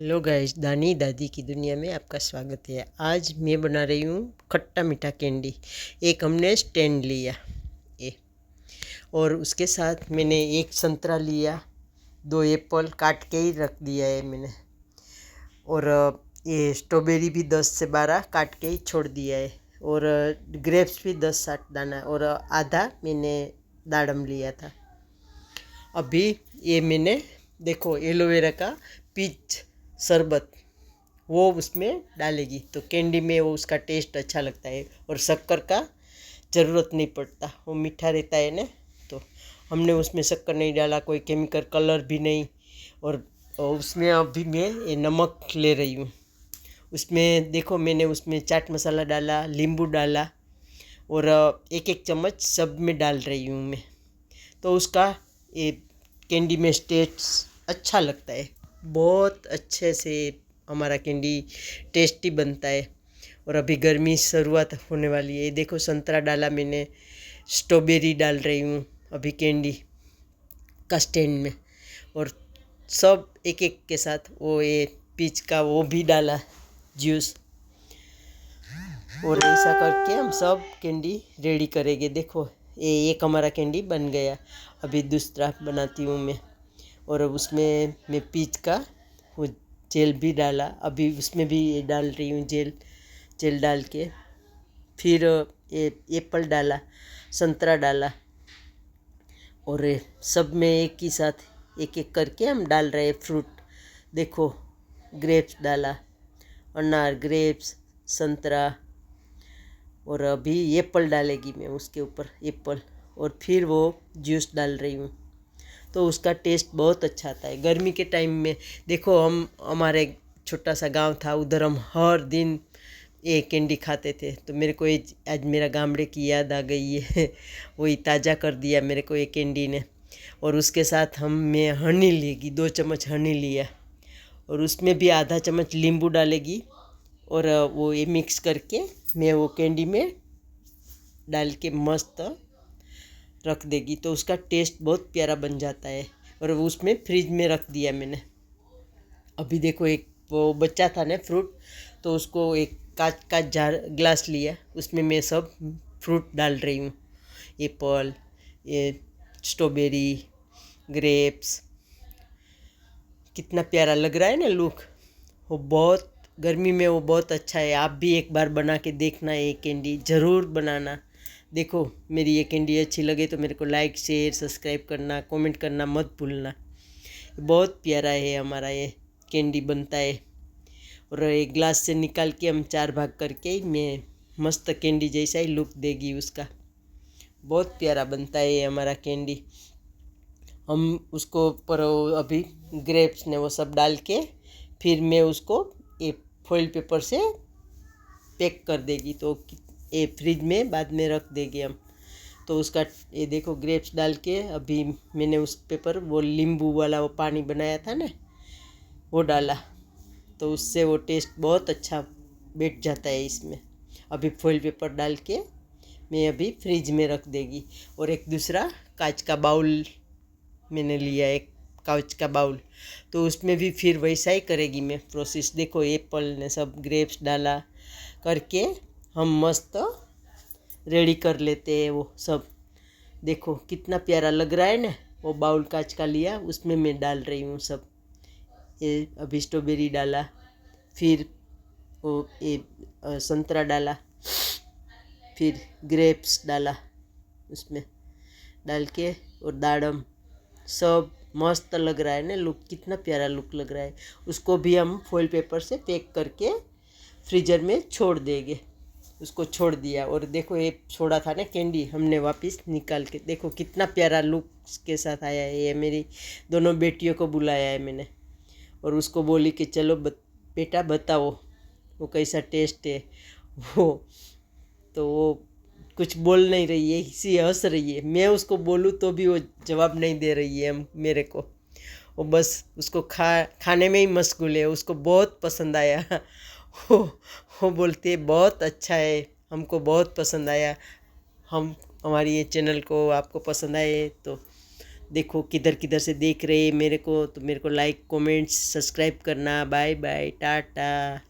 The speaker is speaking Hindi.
हेलो गाइस, दानी दादी की दुनिया में आपका स्वागत है। आज मैं बना रही हूँ खट्टा मीठा कैंडी। एक हमने स्टैंड लिया ये, और उसके साथ मैंने एक संतरा लिया, दो एप्पल काट के ही रख दिया है मैंने, और ये स्ट्रॉबेरी भी 10 से 12 काट के ही छोड़ दिया है, और ग्रेप्स भी 10-8 दाना, और आधा मैंने दाडम लिया था। अभी ये मैंने देखो एलोवेरा का पीच शरबत वो उसमें डालेगी तो कैंडी में वो उसका टेस्ट अच्छा लगता है, और शक्कर का ज़रूरत नहीं पड़ता, वो मीठा रहता है ना। तो हमने उसमें शक्कर नहीं डाला, कोई केमिकल कलर भी नहीं। और उसमें अभी मैं ये नमक ले रही हूँ। उसमें देखो मैंने उसमें चाट मसाला डाला, नींबू डाला, और एक एक चम्मच सब में डाल रही हूँ मैं। तो उसका ये कैंडी में टेस्ट अच्छा लगता है, बहुत अच्छे से हमारा कैंडी टेस्टी बनता है। और अभी गर्मी शुरुआत होने वाली है। देखो संतरा डाला मैंने, स्ट्रॉबेरी डाल रही हूँ अभी कैंडी का स्टैंड में, और सब एक एक के साथ वो ये पीच का वो भी डाला जूस, और ऐसा करके हम सब कैंडी रेडी करेंगे। देखो ये एक हमारा कैंडी बन गया। अभी दूसरा बनाती हूँ मैं, और उसमें मैं पीच का वो जेल भी डाला, अभी उसमें भी ये डाल रही हूँ जेल। जेल डाल के फिर ये एप्पल डाला, संतरा डाला, और ये सब में एक ही साथ एक एक करके हम डाल रहे हैं फ्रूट। देखो ग्रेप्स डाला, अनार, ग्रेप्स, संतरा, और अभी एप्पल डालेगी मैं उसके ऊपर एप्पल, और फिर वो जूस डाल रही हूँ। तो उसका टेस्ट बहुत अच्छा आता है गर्मी के टाइम में। देखो हम हमारे छोटा सा गांव था, उधर हम हर दिन ये कैंडी खाते थे। तो मेरे को आज मेरा गामड़े की याद आ गई है वही ताज़ा कर दिया मेरे को ये कैंडी ने। और उसके साथ मैं हनी लेगी, 2 चम्मच हनी लिया, और उसमें भी आधा चम्मच नींबू डालेगी, और वो ये मिक्स करके मैं वो कैंडी में डाल के मस्त रख देगी। तो उसका टेस्ट बहुत प्यारा बन जाता है, और उसमें फ्रिज में रख दिया मैंने। अभी देखो एक वो बच्चा था ना फ्रूट, तो उसको एक कांच का जार ग्लास लिया, उसमें मैं सब फ्रूट डाल रही हूँ। एप्पल, ये स्ट्रॉबेरी, ग्रेप्स, कितना प्यारा लग रहा है ना लुक। वो बहुत गर्मी में वो बहुत अच्छा है। आप भी एक बार बना के देखना, ये कैंडी ज़रूर बनाना। देखो मेरी ये कैंडी अच्छी लगे तो मेरे को लाइक, शेयर, सब्सक्राइब करना, कमेंट करना मत भूलना। बहुत प्यारा है हमारा ये कैंडी बनता है। और एक ग्लास से निकाल के हम 4 भाग करके मैं मस्त कैंडी जैसा ही लुक देगी उसका। बहुत प्यारा बनता है ये हमारा कैंडी। हम उसको पर अभी ग्रेप्स ने वो सब डाल के फिर मैं उसको ये फॉइल पेपर से पैक कर देगी, तो ये फ्रिज में बाद में रख देंगे हम। तो उसका ये देखो ग्रेप्स डाल के अभी मैंने उस पेपर वो नींबू वाला वो पानी बनाया था ना, वो डाला, तो उससे वो टेस्ट बहुत अच्छा बैठ जाता है इसमें। अभी फॉइल पेपर डाल के मैं अभी फ्रिज में रख देगी। और एक दूसरा कांच का बाउल मैंने लिया, एक कांच का बाउल, तो उसमें भी फिर वैसा ही करेगी मैं प्रोसेस। देखो एप्पल ने सब ग्रेप्स डाला करके हम मस्त रेडी कर लेते हैं वो सब। देखो कितना प्यारा लग रहा है ना। वो बाउल कांच का लिया, उसमें मैं डाल रही हूँ सब। ये अभी स्ट्रॉबेरी डाला, फिर वो ये संतरा डाला, फिर ग्रेप्स डाला उसमें डाल के, और दाडम, सब मस्त लग रहा है ना लुक, कितना प्यारा लुक लग रहा है। उसको भी हम फॉइल पेपर से पैक करके फ्रीजर में छोड़ देंगे। उसको छोड़ दिया, और देखो ये छोड़ा था ना कैंडी, हमने वापस निकाल के देखो कितना प्यारा लुक के साथ आया है। ये मेरी दोनों बेटियों को बुलाया है मैंने, और उसको बोली कि चलो बेटा बताओ वो कैसा टेस्ट है। वो तो वो कुछ बोल नहीं रही है, इसी हंस रही है। मैं उसको बोलूँ तो भी वो जवाब नहीं दे रही है मेरे को। वो बस उसको खाने में ही मशगूल है, उसको बहुत पसंद आया। वो वो बोलती है बहुत अच्छा है, हमको बहुत पसंद आया। हम हमारी ये चैनल को आपको पसंद आए तो देखो किधर किधर से देख रहे मेरे को, तो मेरे को लाइक कमेंट्स सब्सक्राइब करना। Bye bye, Tata.